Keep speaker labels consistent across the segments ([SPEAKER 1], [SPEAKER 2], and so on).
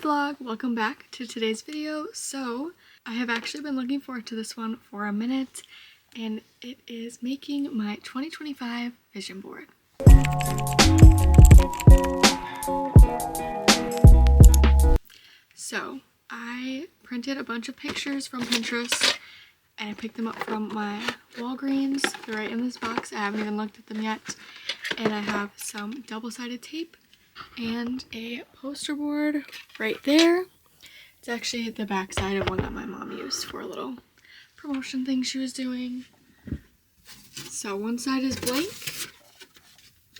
[SPEAKER 1] vlog, welcome back to today's video. So I have actually been looking forward to this one for a minute, and it is making my 2025 vision board. So I printed a bunch of pictures from Pinterest and I picked them up from my Walgreens. They're right in this box. I haven't even looked at them yet. And I have some double-sided tape and a poster board right there. It's actually the back side of one that my mom used for a little promotion thing she was doing. So one side is blank,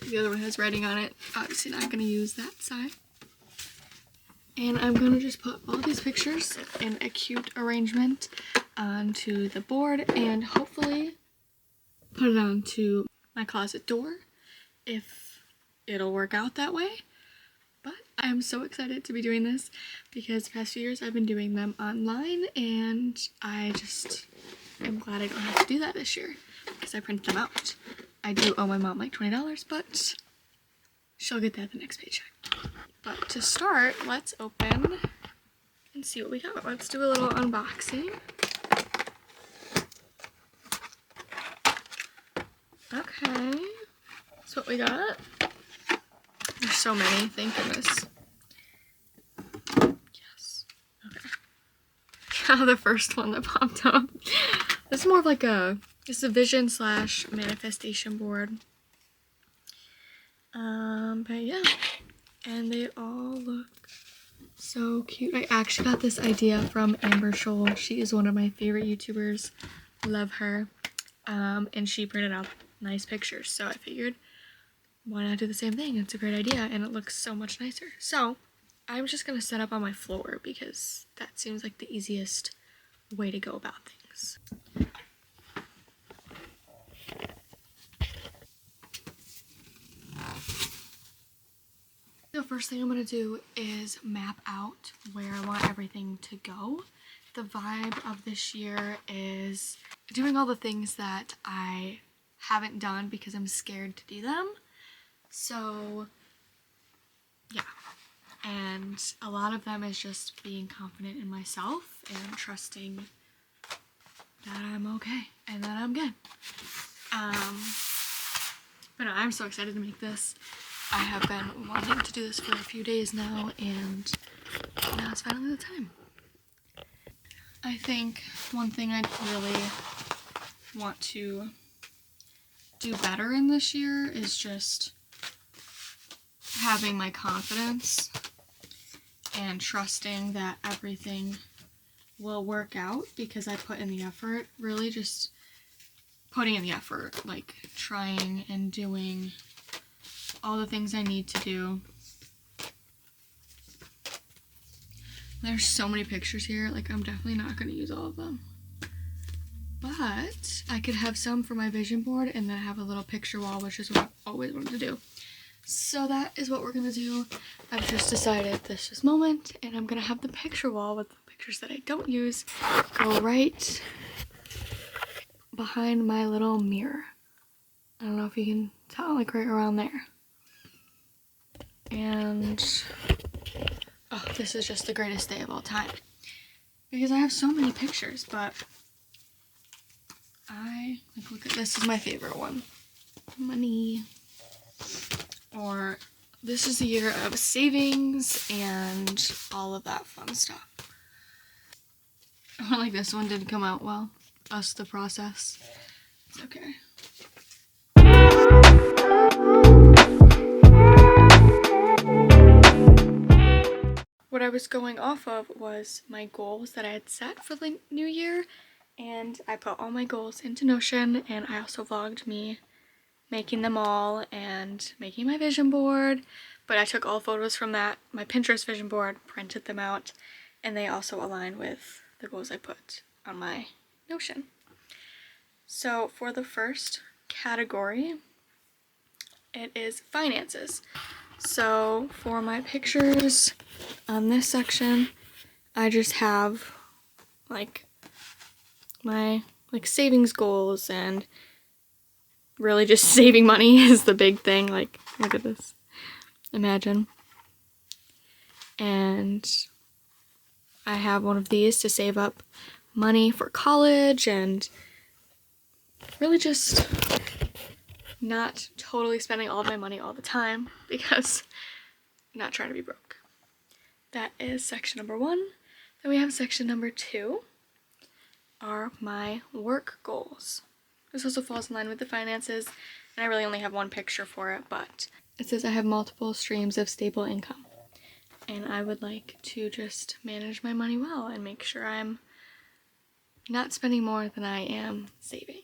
[SPEAKER 1] the other one has writing on it. Obviously not going to use that side. And I'm going to just put all these pictures in a cute arrangement onto the board and hopefully put it onto my closet door if it'll work out that way. But I'm so excited to be doing this because the past few years I've been doing them online and I just am glad I don't have to do that this year because I printed them out. I do owe my mom like $20, but she'll get that the next paycheck. But to start, let's open and see what we got. Let's do a little unboxing. Okay, that's what we got. There's so many, thank goodness. Yes, okay. The first one that popped up. This is more of like it's a vision / manifestation board. But yeah, and they all look so cute. I actually got this idea from Amber Scholl. She is one of my favorite YouTubers. Love her. And she printed out nice pictures, so I figured why not do the same thing? It's a great idea and it looks so much nicer. So I'm just gonna set up on my floor because that seems like the easiest way to go about things. The first thing I'm gonna do is map out where I want everything to go. The vibe of this year is doing all the things that I haven't done because I'm scared to do them. So yeah, and a lot of them is just being confident in myself and trusting that I'm okay and that I'm good. But no, I'm so excited to make this. I have been wanting to do this for a few days now, and now it's finally the time. I think one thing I'd really want to do better in this year is just having my confidence and trusting that everything will work out because I put in the effort. Really just putting in the effort, like trying and doing all the things I need to do. There's so many pictures here, like I'm definitely not going to use all of them. But I could have some for my vision board and then have a little picture wall, which is what I've always wanted to do. So that is what we're going to do. I've just decided this moment, and I'm going to have the picture wall with the pictures that I don't use go right behind my little mirror. I don't know if you can tell, like right around there. And oh, this is just the greatest day of all time because I have so many pictures, but look at this is my favorite one. Money. Or this is the year of savings and all of that fun stuff. Like this one didn't come out well. Us the process. It's okay. What I was going off of was my goals that I had set for the new year, and I put all my goals into Notion, and I also vlogged me making them all and making my vision board. But I took all photos from that, my Pinterest vision board, printed them out, and they also align with the goals I put on my Notion. So for the first category, it is finances. So for my pictures on this section, I just have like my savings goals, and really just saving money is the big thing. Like, look at this. Imagine. and I have one of these to save up money for college and really just not totally spending all of my money all the time because I'm not trying to be broke. That is section number 1. Then we have section number 2 are my work goals. This also falls in line with the finances, and I really only have one picture for it, but it says I have multiple streams of stable income. And I would like to just manage my money well and make sure I'm not spending more than I am saving.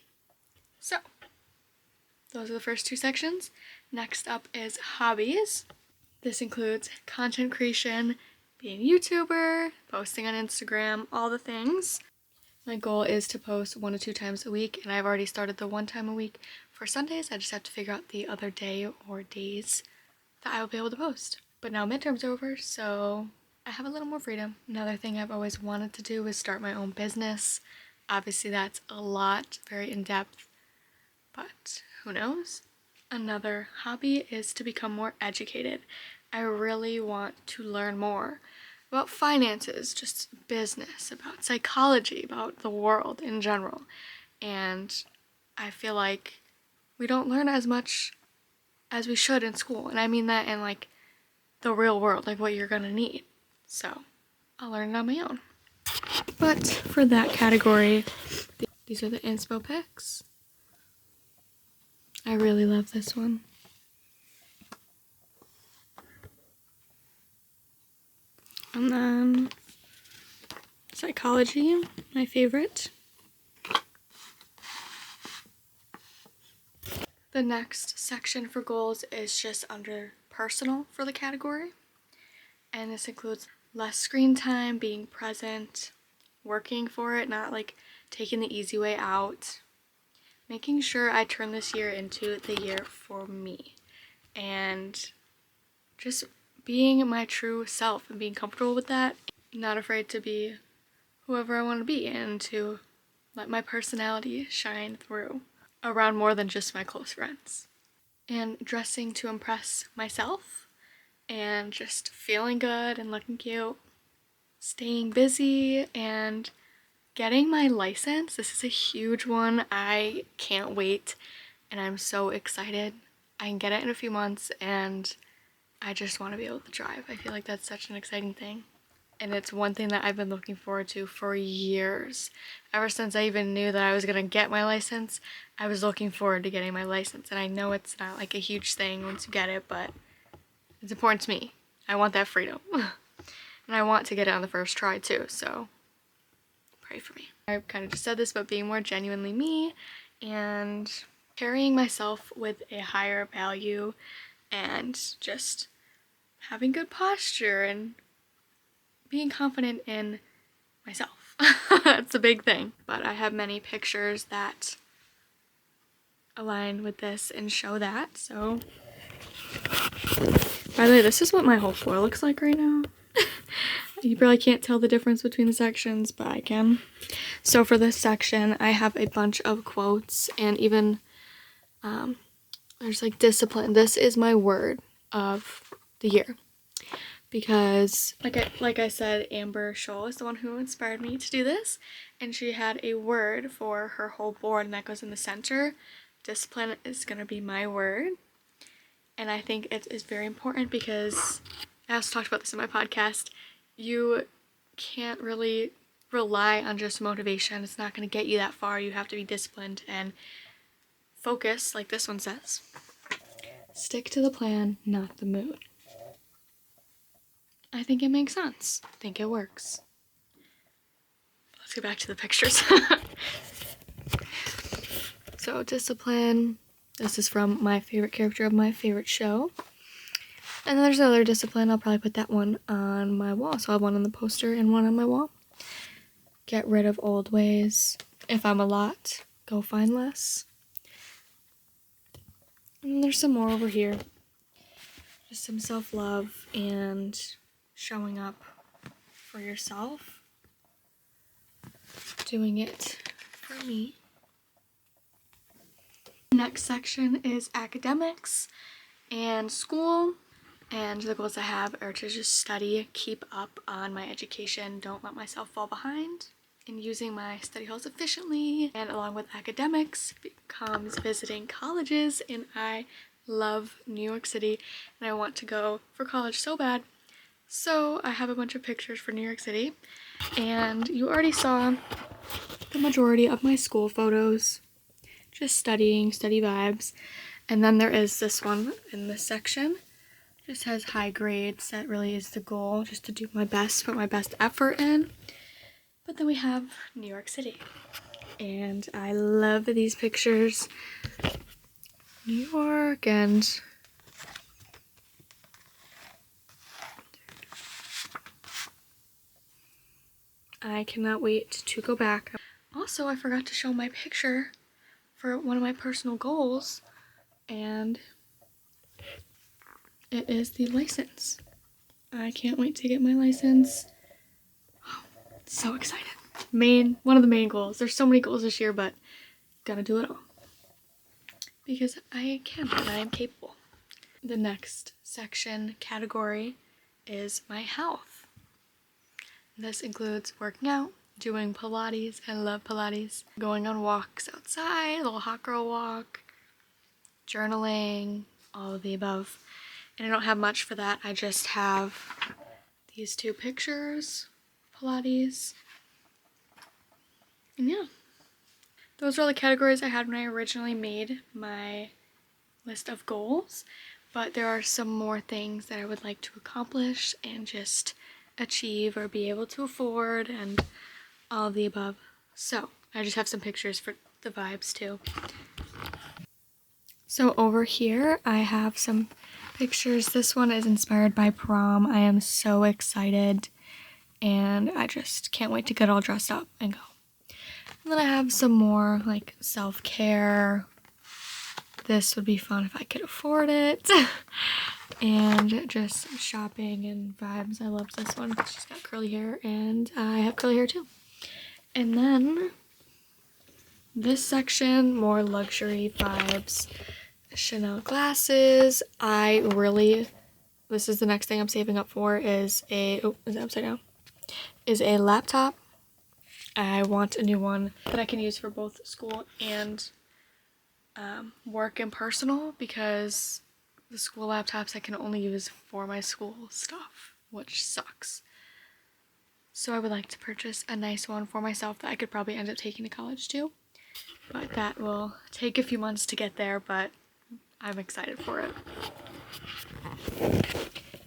[SPEAKER 1] So, those are the first 2 sections. Next up is hobbies. This includes content creation, being a YouTuber, posting on Instagram, all the things. My goal is to post 1 to 2 times a week, and I've already started the 1 time a week for Sundays. I just have to figure out the other day or days that I will be able to post. But now midterm's over, so I have a little more freedom. Another thing I've always wanted to do is start my own business. Obviously that's a lot, very in-depth, but who knows? Another hobby is to become more educated. I really want to learn more about finances, just business, about psychology, about the world in general. And I feel like we don't learn as much as we should in school. And I mean that in like the real world, like what you're gonna need. So I'll learn it on my own. But for that category, these are the inspo pics. I really love this one. And then psychology, my favorite. The next section for goals is just under personal for the category. And this includes less screen time, being present, working for it, not like taking the easy way out. Making sure I turn this year into the year for me. And just being my true self and being comfortable with that. Not afraid to be whoever I want to be and to let my personality shine through around more than just my close friends. And dressing to impress myself and just feeling good and looking cute. Staying busy and getting my license. This is a huge one. I can't wait and I'm so excited. I can get it in a few months and I just want to be able to drive. I feel like that's such an exciting thing. And it's one thing that I've been looking forward to for years. Ever since I even knew that I was going to get my license, I was looking forward to getting my license. And I know it's not like a huge thing once you get it, but it's important to me. I want that freedom. And I want to get it on the first try too, so pray for me. I kind of just said this, but being more genuinely me and carrying myself with a higher value and just having good posture and being confident in myself. That's a big thing. But I have many pictures that align with this and show that. So, by the way, this is what my whole floor looks like right now. You probably can't tell the difference between the sections, but I can. So for this section, I have a bunch of quotes and even there's like discipline. This is my word of the year. Because like I said, Amber Scholl is the one who inspired me to do this, and she had a word for her whole board, and that goes in the center. Discipline is going to be my word, and I think it is very important because I also talked about this in my podcast. You can't really rely on just motivation. It's not going to get you that far. You have to be disciplined and focus, like this one says. Stick to the plan, not the mood. I think it makes sense. I think it works. Let's get back to the pictures. So, discipline. This is from my favorite character of my favorite show. And then there's another discipline. I'll probably put that one on my wall. So I have one on the poster and one on my wall. Get rid of old ways. If I'm a lot, go find less. And there's some more over here. Just some self-love and showing up for yourself. Doing it for me. Next section is academics and school. And the goals I have are to just study, keep up on my education, don't let myself fall behind in using my study halls efficiently, and along with academics comes visiting colleges, and I love New York City and I want to go for college so bad. So I have a bunch of pictures for New York City, and you already saw the majority of my school photos, just studying, study vibes. And then there is this one in this section, just has high grades. That really is the goal, just to do my best, put my best effort in. But then we have New York City, and I love these pictures. New York, and I cannot wait to go back. Also, I forgot to show my picture for one of my personal goals, and it is the license. I can't wait to get my license. Oh, so excited. One of the main goals. There's so many goals this year, but gotta do it all. Because I can and I am capable. The next section category is my health. This includes working out, doing Pilates, I love Pilates, going on walks outside, a little hot girl walk, journaling, all of the above. And I don't have much for that, I just have these two pictures, Pilates, and yeah. Those are all the categories I had when I originally made my list of goals, but there are some more things that I would like to accomplish and just achieve or be able to afford and all of the above. So I just have some pictures for the vibes too. So over here I have some pictures. This one is inspired by prom. I am so excited and I just can't wait to get all dressed up and go. And then I have some more like self-care. This would be fun if I could afford it. And just shopping and vibes. I love this one because she's got curly hair and I have curly hair too. And then this section, more luxury vibes. Chanel glasses. This is the next thing I'm saving up for is is that upside down? Is a laptop. I want a new one that I can use for both school and work and personal, because the school laptops I can only use for my school stuff, which sucks. So I would like to purchase a nice one for myself that I could probably end up taking to college too. But that will take a few months to get there, but I'm excited for it.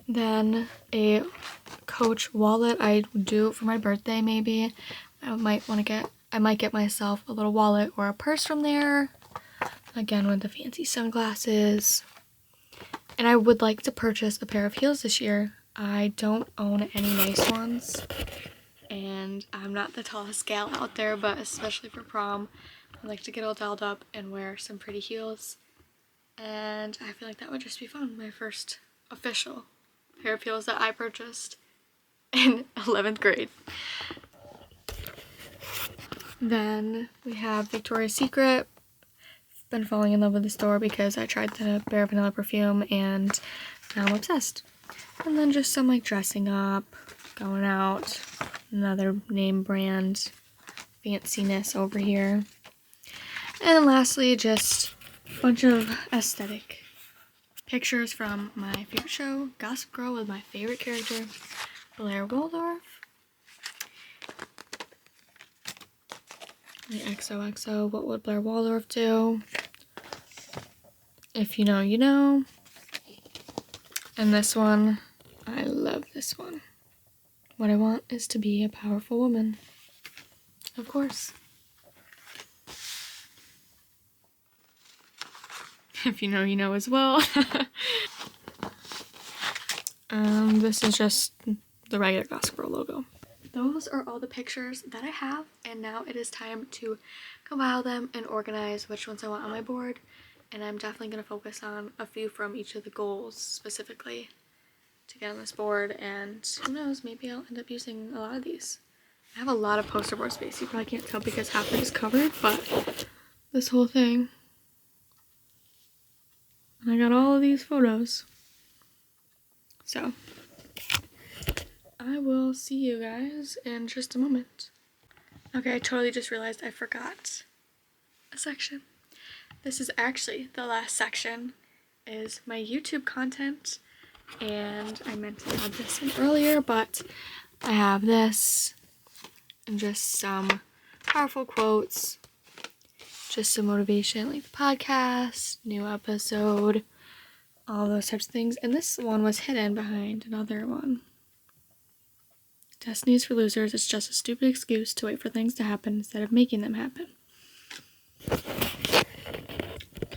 [SPEAKER 1] Then a Coach wallet. I do it for my birthday maybe. I might get myself a little wallet or a purse from there. Again with the fancy sunglasses. And I would like to purchase a pair of heels this year. I don't own any nice ones. And I'm not the tallest gal out there, but especially for prom, I'd like to get all dolled up and wear some pretty heels. And I feel like that would just be fun. My first official pair of heels that I purchased in 11th grade. Then we have Victoria's Secret. I've been falling in love with the store because I tried the Bare Vanilla perfume and now I'm obsessed. And then just some like dressing up, going out, another name brand fanciness over here. And then lastly, just a bunch of aesthetic pictures from my favorite show, Gossip Girl, with my favorite character, Blair Waldorf. The XOXO, what would Blair Waldorf do? If you know, you know. And this one, I love this one. What I want is to be a powerful woman. Of course. If you know, you know as well. This is just the regular Gossip Girl logo. Those are all the pictures that I have, and now it is time to compile them and organize which ones I want on my board. And I'm definitely going to focus on a few from each of the goals specifically to get on this board, and who knows, maybe I'll end up using a lot of these. I have a lot of poster board space. You probably can't tell because half of it is covered, but this whole thing. And I got all of these photos. So I will see you guys in just a moment. Okay, I totally just realized I forgot a section. This is actually the last section, is my YouTube content, and I meant to add this in earlier, but I have this and just some powerful quotes, just some motivation, like the podcast, new episode, all those types of things. And this one was hidden behind another one. Destiny is for losers. It's just a stupid excuse to wait for things to happen instead of making them happen.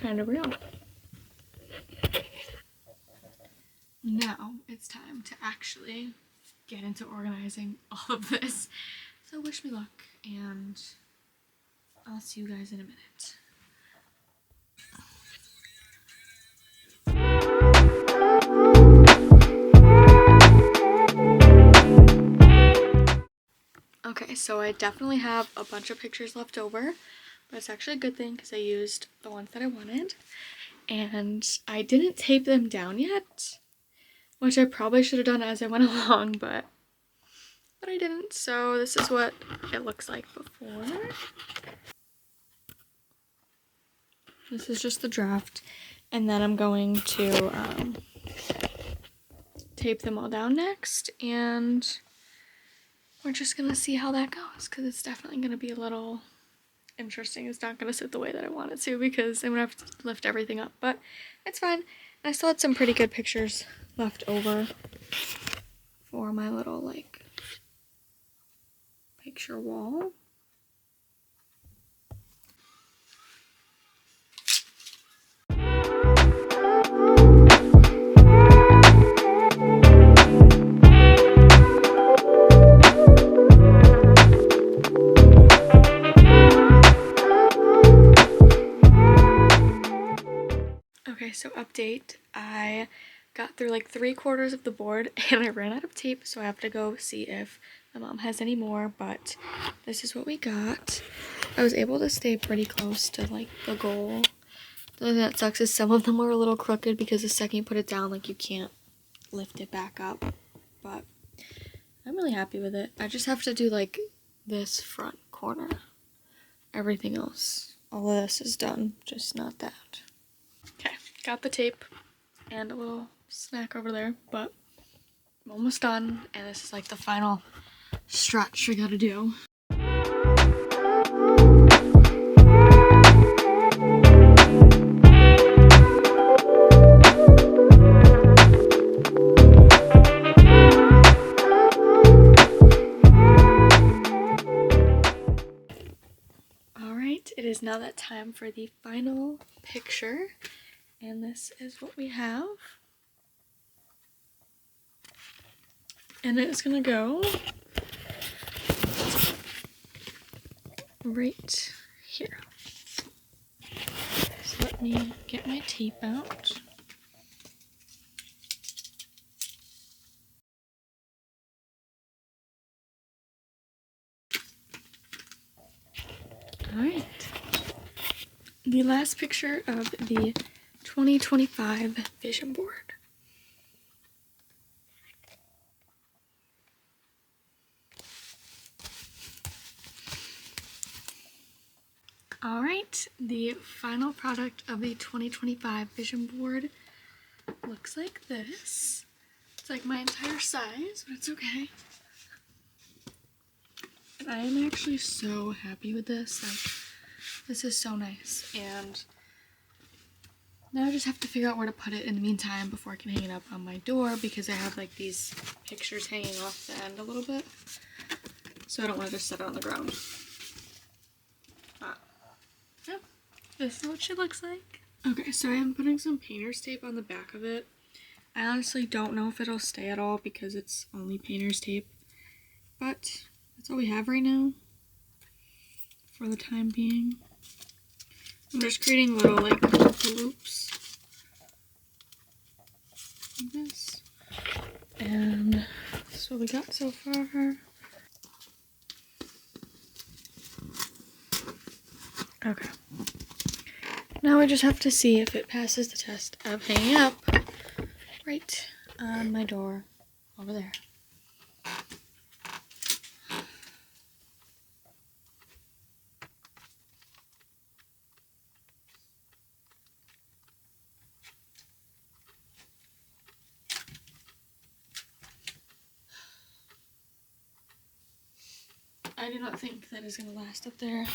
[SPEAKER 1] Kind of real. Now it's time to actually get into organizing all of this. So wish me luck, and I'll see you guys in a minute. Okay, so I definitely have a bunch of pictures left over, but it's actually a good thing because I used the ones that I wanted, and I didn't tape them down yet, which I probably should have done as I went along, but I didn't. So this is what it looks like before. This is just the draft, and then I'm going to tape them all down next, and we're just gonna see how that goes, because it's definitely gonna be a little interesting. It's not gonna sit the way that I want it to, because I'm gonna have to lift everything up, but it's fine. And I still had some pretty good pictures left over for my little like picture wall. Okay, so update. I got through like 3/4 of the board and I ran out of tape, so I have to go see if my mom has any more, but this is what we got. I was able to stay pretty close to like the goal. The only thing that sucks is some of them were a little crooked because the second you put it down, like you can't lift it back up, but I'm really happy with it. I just have to do like this front corner. Everything else, all of this is done, just not that. Okay, got the tape and a little snack over there, but I'm almost done, and this is like the final stretch we gotta do. Alright, it is now that time for the final picture, and this is what we have. And it's gonna go right here. So let me get my tape out. Alright. The last picture of the 2025 vision board. Alright, the final product of the 2025 vision board looks like this. It's like my entire size, but it's okay. And I am actually so happy with this. Like, this is so nice. And now I just have to figure out where to put it in the meantime before I can hang it up on my door, because I have like these pictures hanging off the end a little bit. So I don't want to just set it on the ground. Yeah, this is what she looks like. Okay, so I am putting some painter's tape on the back of it. I honestly don't know if it'll stay at all because it's only painter's tape, but that's all we have right now for the time being. I'm just creating little like loops like this, and that's what we got so far. Okay. Now I just have to see if it passes the test of hanging up right on my door over there. I do not think that is going to last up there.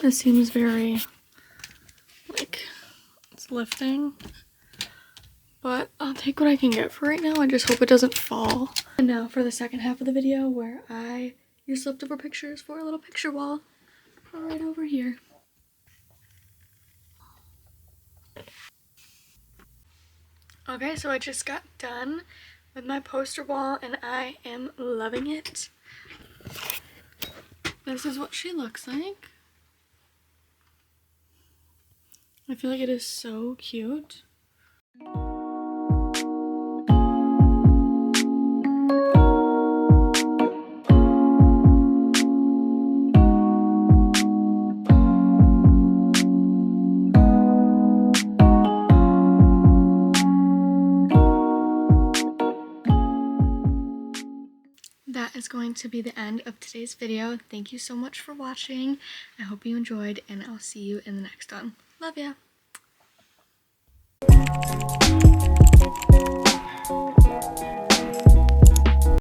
[SPEAKER 1] This seems very, like, it's lifting. But I'll take what I can get for right now. I just hope it doesn't fall. And now for the second half of the video where I use leftover pictures for a little picture wall right over here. Okay, so I just got done with my poster wall and I am loving it. This is what she looks like. I feel like it is so cute. That is going to be the end of today's video. Thank you so much for watching. I hope you enjoyed, and I'll see you in the next one. Love ya!